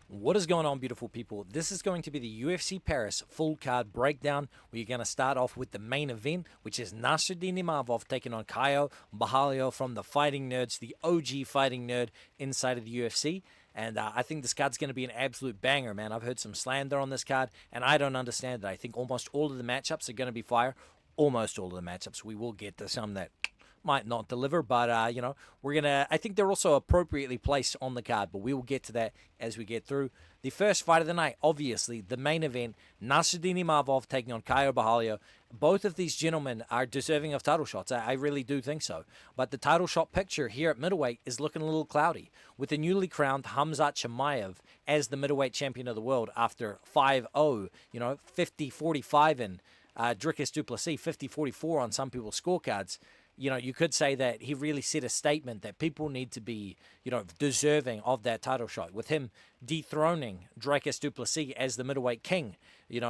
What is going on, beautiful people? This is going to be the UFC Paris full card breakdown. We're going to start off with the main event, which is Nassourdine Imavov taking on Caio Borralho from the Fighting Nerds, the OG Fighting Nerd inside of the UFC. And I think this card's going to be an absolute banger, man. I've heard some slander on this card, and I don't understand it. I think almost all of the matchups are going to be fire. Almost all of the matchups. We will get to some that might not deliver, but we're gonna. I think they're also appropriately placed on the card, but we will get to that as we get through. The first fight of the night, obviously the main event, Nassourdine Imavov taking on Caio Borralho. Both of these gentlemen are deserving of title shots. I really do think so. But the title shot picture here at middleweight is looking a little cloudy, with the newly crowned Khamzat Chimaev as the middleweight champion of the world after 5-0, 50-45 in Dricus du Plessis, 50-44 on some people's scorecards. You could say that he really set a statement that people need to be, deserving of that title shot, with him dethroning Dricus du Plessis as the middleweight king.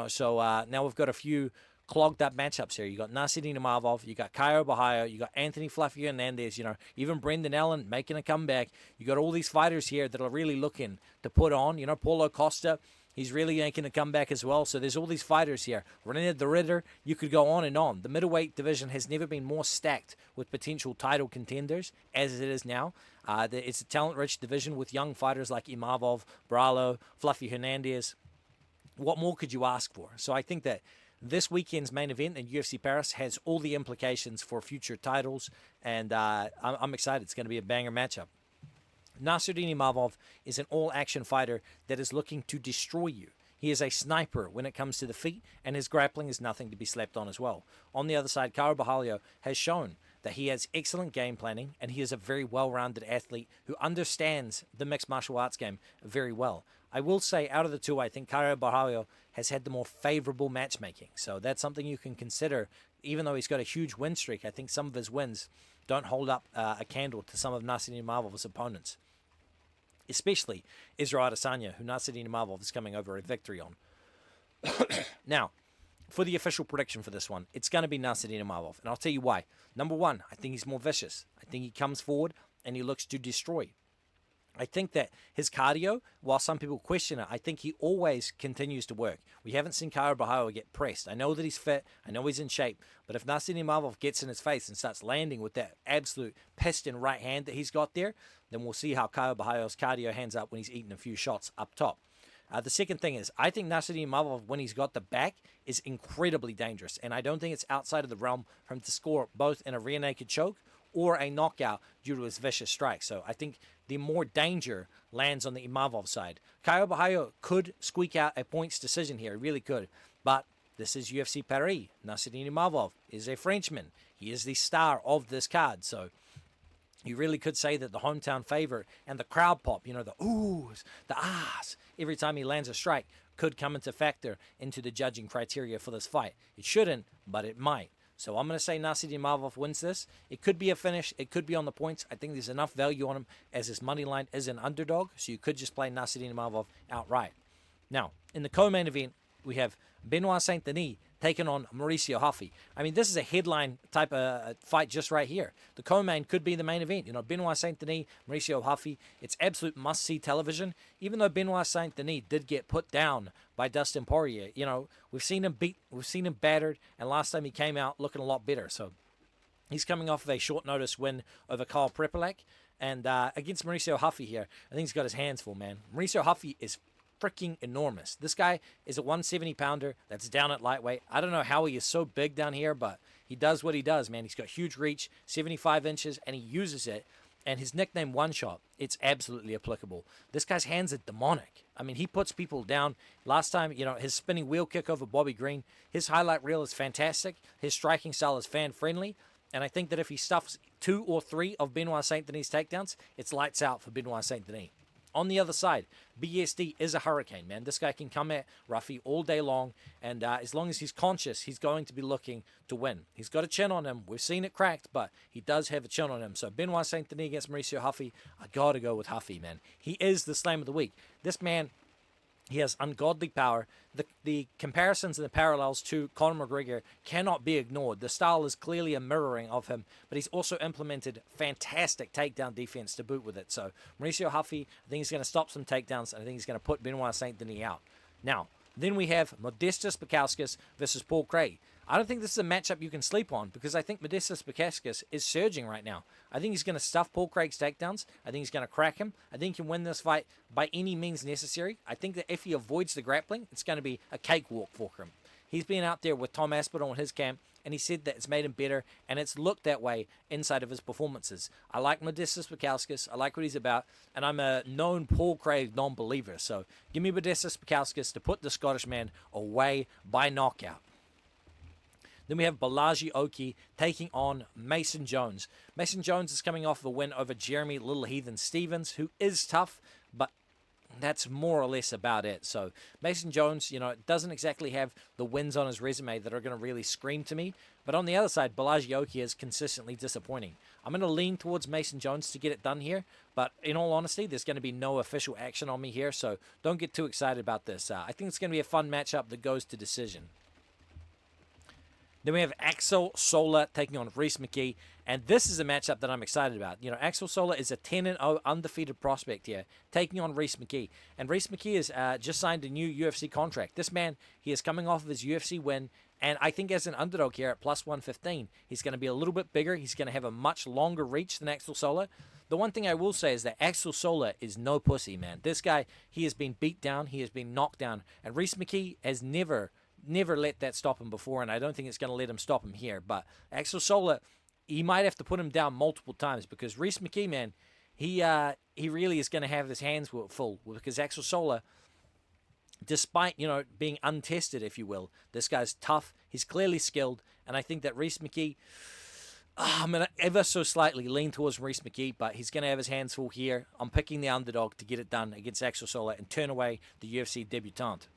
So now we've got a few clogged up matchups here. You got Nassourdine Imavov, you got Caio Borralho, you got Anthony Fluffy Hernandez, even Brendan Allen making a comeback. You got all these fighters here that are really looking to put on. Paulo Costa, he's really making a comeback as well. So there's all these fighters here. René the Ritter, you could go on and on. The middleweight division has never been more stacked with potential title contenders as it is now. It's a talent-rich division with young fighters like Imavov, Borralho, Fluffy Hernandez. What more could you ask for? So I think that this weekend's main event in UFC Paris has all the implications for future titles, and I'm excited. It's going to be a banger matchup. Nassourdine Imavov is an all-action fighter that is looking to destroy you. He is a sniper when it comes to the feet, and his grappling is nothing to be slept on as well. On the other side, Caio Borralho has shown that he has excellent game planning, and he is a very well-rounded athlete who understands the mixed martial arts game very well. I will say, out of the two, I think Caio Borralho has had the more favorable matchmaking, so that's something you can consider. Even though he's got a huge win streak, I think some of his wins don't hold up a candle to some of Nassourdine Imavov's opponents, especially Israel Adesanya, who Nassourdine Imavov is coming over a victory on. Now, for the official prediction for this one, it's going to be Nassourdine Imavov, and I'll tell you why. Number one, I think he's more vicious. I think he comes forward and he looks to destroy. I think that his cardio, while some people question it, I think he always continues to work. We haven't seen Caio Borralho get pressed. I know that he's fit. I know he's in shape. But if Nassourdine Imavov gets in his face and starts landing with that absolute piston right hand that he's got there, then we'll see how Caio Borralho's cardio hands up when he's eating a few shots up top. The second thing is, I think Nassourdine Imavov, when he's got the back, is incredibly dangerous. And I don't think it's outside of the realm for him to score both in a rear naked choke or a knockout due to his vicious strike. So I think the more danger lands on the Imavov side. Caio Borralho could squeak out a points decision here. He really could. But this is UFC Paris. Nassourdine Imavov is a Frenchman. He is the star of this card. So you really could say that the hometown favorite and the crowd pop, the oohs, the ahs, every time he lands a strike could come into factor into the judging criteria for this fight. It shouldn't, but it might. So I'm going to say Nassourdine Imavov wins this. It could be a finish. It could be on the points. I think there's enough value on him as his money line is an underdog, so you could just play Nassourdine Imavov outright. Now, in the co-main event, we have Benoit Saint-Denis taking on Mauricio Huffy. I mean, this is a headline type of fight just right here. The co-main could be the main event. Benoit Saint-Denis, Mauricio Huffy. It's absolute must-see television. Even though Benoit Saint-Denis did get put down by Dustin Poirier, we've seen him beat, we've seen him battered, and last time he came out looking a lot better. So he's coming off of a short notice win over Kyle Prepolak, and against Mauricio Huffy here, I think he's got his hands full, man. Mauricio Huffy is freaking enormous. This guy is a 170-pounder that's down at lightweight. I don't know how he is so big down here, but he does what he does, man. He's got huge reach, 75 inches, and he uses it. And his nickname One Shot, it's absolutely applicable. This guy's hands are demonic. I mean, he puts people down. Last time, his spinning wheel kick over Bobby Green, his highlight reel is fantastic. His striking style is fan-friendly. And I think that if he stuffs 2 or 3 of Benoit Saint-Denis' takedowns, it's lights out for Benoit Saint-Denis. On the other side, BSD is a hurricane, man. This guy can come at Ruffy all day long, and as long as he's conscious, he's going to be looking to win. He's got a chin on him. We've seen it cracked, but he does have a chin on him. So Benoit Saint-Denis against Mauricio Huffy, I got to go with Huffy, man. He is the Slam of the Week. This man He has ungodly power. The comparisons and the parallels to Conor McGregor cannot be ignored. The style is clearly a mirroring of him, but he's also implemented fantastic takedown defense to boot with it. So Mauricio Huffy, I think he's going to stop some takedowns, and I think he's going to put Benoit Saint Denis out. Now, then we have Modestas Bukauskas versus Paul Craig. I don't think this is a matchup you can sleep on because I think Modestas Bukauskas is surging right now. I think he's going to stuff Paul Craig's takedowns. I think he's going to crack him. I think he can win this fight by any means necessary. I think that if he avoids the grappling, it's going to be a cakewalk for him. He's been out there with Tom Aspinall in his camp, and he said that it's made him better, and it's looked that way inside of his performances. I like Modestas Bukauskas. I like what he's about, and I'm a known Paul Craig non-believer. So give me Modestas Bukauskas to put the Scottish man away by knockout. Then we have Balaji Oki taking on Mason Jones. Mason Jones is coming off of a win over Jeremy Little Heathen Stevens, who is tough, but that's more or less about it. So Mason Jones, doesn't exactly have the wins on his resume that are going to really scream to me. But on the other side, Balaji Oki is consistently disappointing. I'm going to lean towards Mason Jones to get it done here. But in all honesty, there's going to be no official action on me here. So don't get too excited about this. I think it's going to be a fun matchup that goes to decision. Then we have Axel Sola taking on Reese McKee, and this is a matchup that I'm excited about. Axel Sola is a 10-0 undefeated prospect here, taking on Reese McKee. And Reese McKee has just signed a new UFC contract. This man, he is coming off of his UFC win, and I think as an underdog here at plus 115, he's going to be a little bit bigger. He's going to have a much longer reach than Axel Sola. The one thing I will say is that Axel Sola is no pussy, man. This guy, he has been beat down, he has been knocked down, and Reese McKee has never let that stop him before, and I don't think it's going to let him stop him here. But Axel Sola, he might have to put him down multiple times because Reese McKee, man, he really is going to have his hands full because Axel Sola, despite being untested, if you will, this guy's tough. He's clearly skilled, and I think that Reese McKee, I'm going to ever so slightly lean towards Reese McKee, but he's going to have his hands full here. I'm picking the underdog to get it done against Axel Sola and turn away the UFC debutant.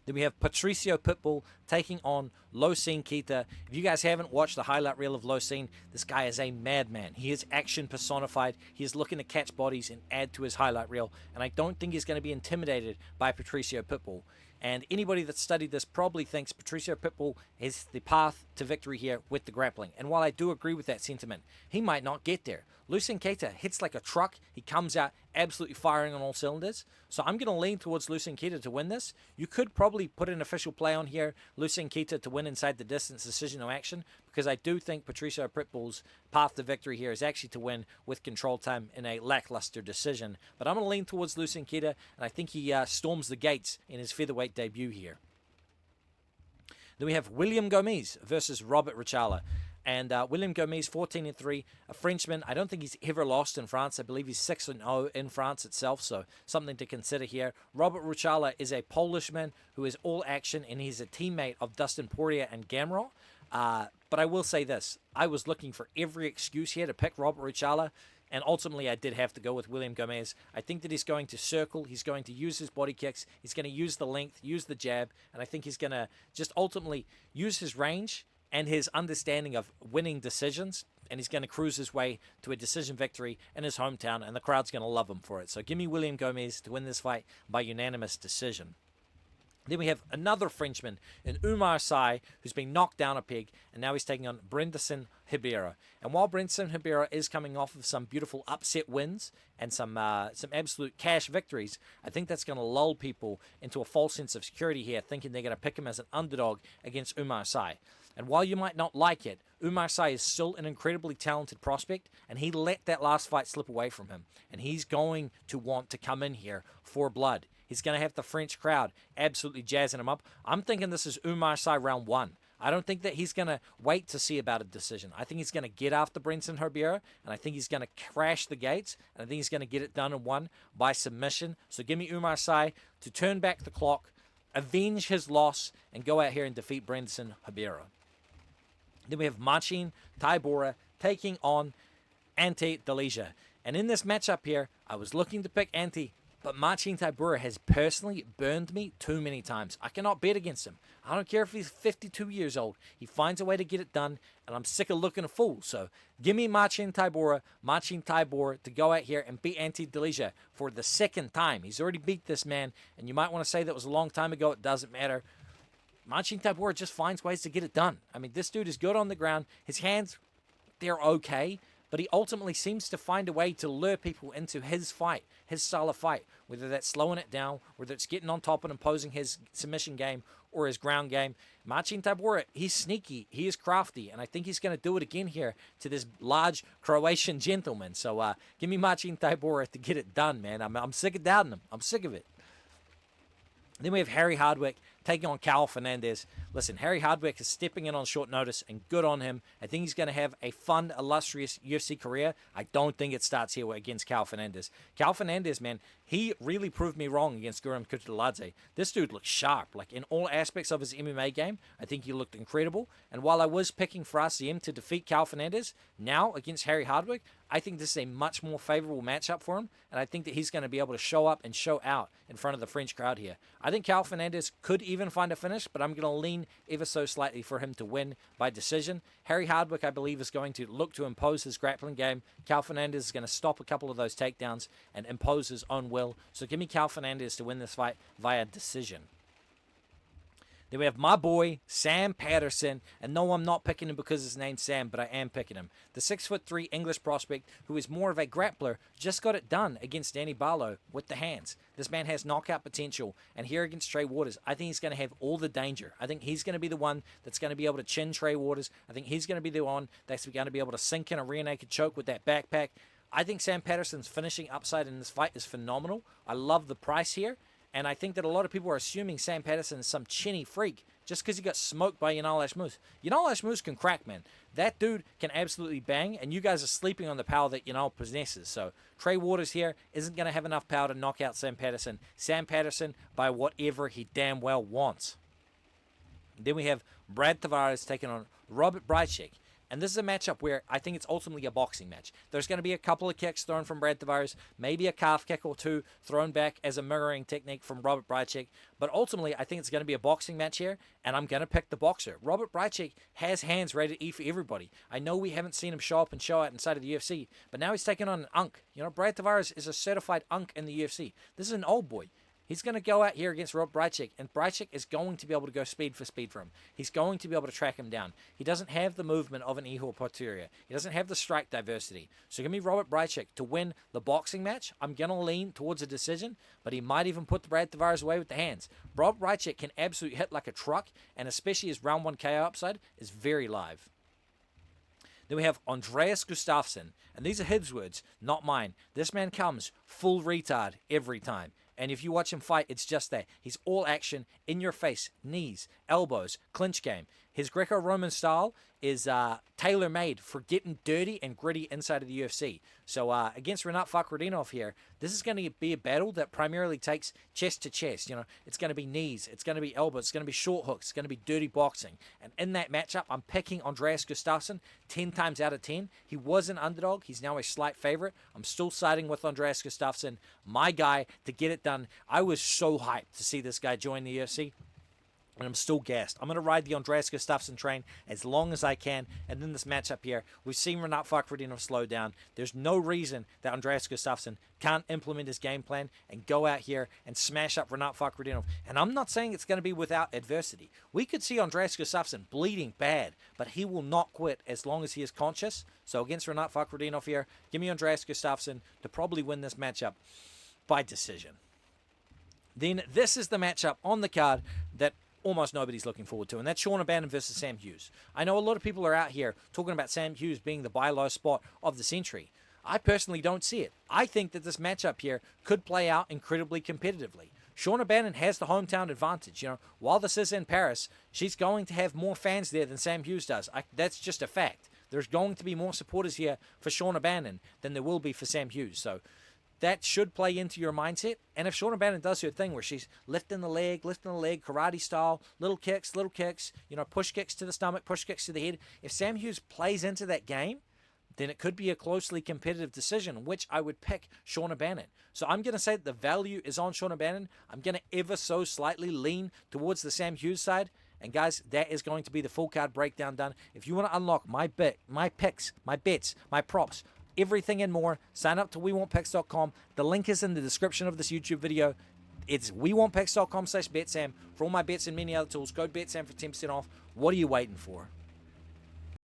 Then we have Patricio Pitbull taking on Losine Kita. If you guys haven't watched the highlight reel of Losine, this guy is a madman. He is action personified. He is looking to catch bodies and add to his highlight reel. And I don't think he's going to be intimidated by Patricio Pitbull. And anybody that studied this probably thinks Patricio Pitbull is the path to victory here with the grappling. And while I do agree with that sentiment, he might not get there. Losine Keita hits like a truck. He comes out absolutely firing on all cylinders. So I'm going to lean towards Losine Keita to win this. You could probably put an official play on here, Losine Keita to win inside the distance, decision, no action, because I do think Patricio Pitbull's path to victory here is actually to win with control time in a lackluster decision. But I'm going to lean towards Losine Keita, and I think he storms the gates in his featherweight debut here. Then we have William Gomez versus Robert Richala. And William Gomez, 14-3, a Frenchman. I don't think he's ever lost in France. I believe he's 6-0 in France itself, so something to consider here. Robert Richala is a Polishman who is all action, and he's a teammate of Dustin Poirier and Gamrot. But I will say this. I was looking for every excuse here to pick Robert Richala, and ultimately I did have to go with William Gomez. I think that he's going to circle. He's going to use his body kicks. He's going to use the length, use the jab, and I think he's going to just ultimately use his range and his understanding of winning decisions, and he's going to cruise his way to a decision victory in his hometown, and the crowd's going to love him for it. So give me William Gomez to win this fight by unanimous decision. Then we have another Frenchman in Umar Sy, who's been knocked down a peg, and now he's taking on Brenderson Ribeiro. And while Brenderson Ribeiro is coming off of some beautiful upset wins and some absolute cash victories, I think that's going to lull people into a false sense of security here, thinking they're going to pick him as an underdog against Umar Sy. And while you might not like it, Umar Sy is still an incredibly talented prospect, and he let that last fight slip away from him. And he's going to want to come in here for blood. He's going to have the French crowd absolutely jazzing him up. I'm thinking this is Umar Sy round one. I don't think that he's going to wait to see about a decision. I think he's going to get after Brenderson Ribeiro, and I think he's going to crash the gates, and I think he's going to get it done and won by submission. So give me Umar Sy to turn back the clock, avenge his loss, and go out here and defeat Brenderson Ribeiro. Then we have Marcin Tybura taking on Ante Delija. And in this matchup here, I was looking to pick Ante, But Marcin Tybura has personally burned me too many times. I cannot bet against him. I don't care if he's 52 years old. He finds a way to get it done, and I'm sick of looking a fool. So give me Marcin Tybura to go out here and beat Ante Delija for the second time. He's already beat this man, and you might want to say that was a long time ago. It doesn't matter. Marcin Tybura just finds ways to get it done. I mean, this dude is good on the ground. His hands, they're okay, but he ultimately seems to find a way to lure people into his fight, his style of fight, whether that's slowing it down, whether it's getting on top and imposing his submission game or his ground game. Marcin Tybura, he's sneaky, he is crafty, and I think he's going to do it again here to this large Croatian gentleman. So give me Marcin Tybura to get it done, man. I'm sick of doubting him. I'm sick of it. Then we have Harry Hardwick taking on Caio Fernandez. Listen, Harry Hardwick is stepping in on short notice, and good on him. I think he's going to have a fun, illustrious UFC career. I don't think it starts here against Caio Fernandez. Caio Fernandez, man, he really proved me wrong against Guram Kutateladze. This dude looks sharp. Like, in all aspects of his MMA game, I think he looked incredible. And while I was picking for RCM to defeat Caio Fernandez, now against Harry Hardwick, I think this is a much more favorable matchup for him, and I think that he's going to be able to show up and show out in front of the French crowd here. I think Caio Fernandez could even find a finish, but I'm going to lean ever so slightly for him to win by decision. Harry Hardwick, I believe, is going to look to impose his grappling game. Caio Fernandez is going to stop a couple of those takedowns and impose his own will. So give me Caio Fernandez to win this fight via decision. Then we have my boy, Sam Patterson. And no, I'm not picking him because his name's Sam, but I am picking him. The 6'3" English prospect, who is more of a grappler, just got it done against Danny Barlow with the hands. This man has knockout potential. And here against Trey Waters, I think he's going to have all the danger. I think he's going to be the one that's going to be able to chin Trey Waters. I think he's going to be the one that's going to be able to sink in a rear naked choke with that backpack. I think Sam Patterson's finishing upside in this fight is phenomenal. I love the price here. And I think that a lot of people are assuming Sam Patterson is some chinny freak just because he got smoked by Yanal Ashmouz. Yanal Ashmouz can crack, man. That dude can absolutely bang, and you guys are sleeping on the power that Yanal possesses. So Trey Waters here isn't going to have enough power to knock out Sam Patterson. Sam Patterson by whatever he damn well wants. Then we have Brad Tavares taking on Robert Bryczek. And this is a matchup where I think it's ultimately a boxing match. There's going to be a couple of kicks thrown from Brad Tavares, maybe a calf kick or two thrown back as a mirroring technique from Robert Bryczek. But ultimately, I think it's going to be a boxing match here, and I'm going to pick the boxer. Robert Bryczek has hands ready to eat for everybody. I know we haven't seen him show up and show out inside of the UFC, but now he's taking on an unk. You know, Brad Tavares is a certified unk in the UFC. This is an old boy. He's going to go out here against Rob Bryczek, and Bryczek is going to be able to go speed for speed for him. He's going to be able to track him down. He doesn't have the movement of an Ihor Potieria. He doesn't have the strike diversity. So give me Robert Bryczek to win the boxing match. I'm going to lean towards a decision, but he might even put the Brad Tavares away with the hands. Rob Bryczek can absolutely hit like a truck, and especially his round 1 KO upside is very live. Then we have Andreas Gustafsson, and these are his words, not mine. This man comes full retard every time. And if you watch him fight, it's just that. He's all action, in your face, knees, elbows, clinch game. His Greco-Roman style is tailor-made for getting dirty and gritty inside of the UFC. So against Rinat Fakhretdinov here, this is going to be a battle that primarily takes chest to chest. You know, it's going to be knees, it's going to be elbows, it's going to be short hooks, it's going to be dirty boxing. And in that matchup, I'm picking Andreas Gustafsson 10 times out of 10. He was an underdog. He's now a slight favorite. I'm still siding with Andreas Gustafsson, my guy, to get it done. I was so hyped to see this guy join the UFC. And I'm still gassed. I'm going to ride the Andreas Gustafsson train as long as I can. And then this matchup here, we've seen Rinat Fakhretdinov slow down. There's no reason that Andreas Gustafsson can't implement his game plan and go out here and smash up Rinat Fakhretdinov. And I'm not saying it's going to be without adversity. We could see Andreas Gustafsson bleeding bad, but he will not quit as long as he is conscious. So against Rinat Fakhretdinov here, give me Andreas Gustafsson to probably win this matchup by decision. Then this is the matchup on the card that almost nobody's looking forward to, and that's Sean O'Bannon versus Sam Hughes. I know a lot of people are out here talking about Sam Hughes being the buy low spot of the century. I personally don't see it. I think that this matchup here could play out incredibly competitively. Sean O'Bannon has the hometown advantage. You know, while this is in Paris, she's going to have more fans there than Sam Hughes does. That's just a fact. There's going to be more supporters here for Sean O'Bannon than there will be for Sam Hughes. So that should play into your mindset. And if Sean O'Bannon does her thing where she's lifting the leg, karate style, little kicks, you know, push kicks to the stomach, push kicks to the head. If Sam Hughes plays into that game, then it could be a closely competitive decision, which I would pick Sean O'Bannon. So I'm going to say that the value is on Sean O'Bannon. I'm going to ever so slightly lean towards the Sam Hughes side. And guys, that is going to be the full card breakdown done. If you want to unlock my picks, my bets, my props, everything and more, sign up to WeWantPicks.com. The link is in the description of this YouTube video. It's WeWantPicks.com/BetSam for all my bets and many other tools. Code BetSam for 10% off. What are you waiting for?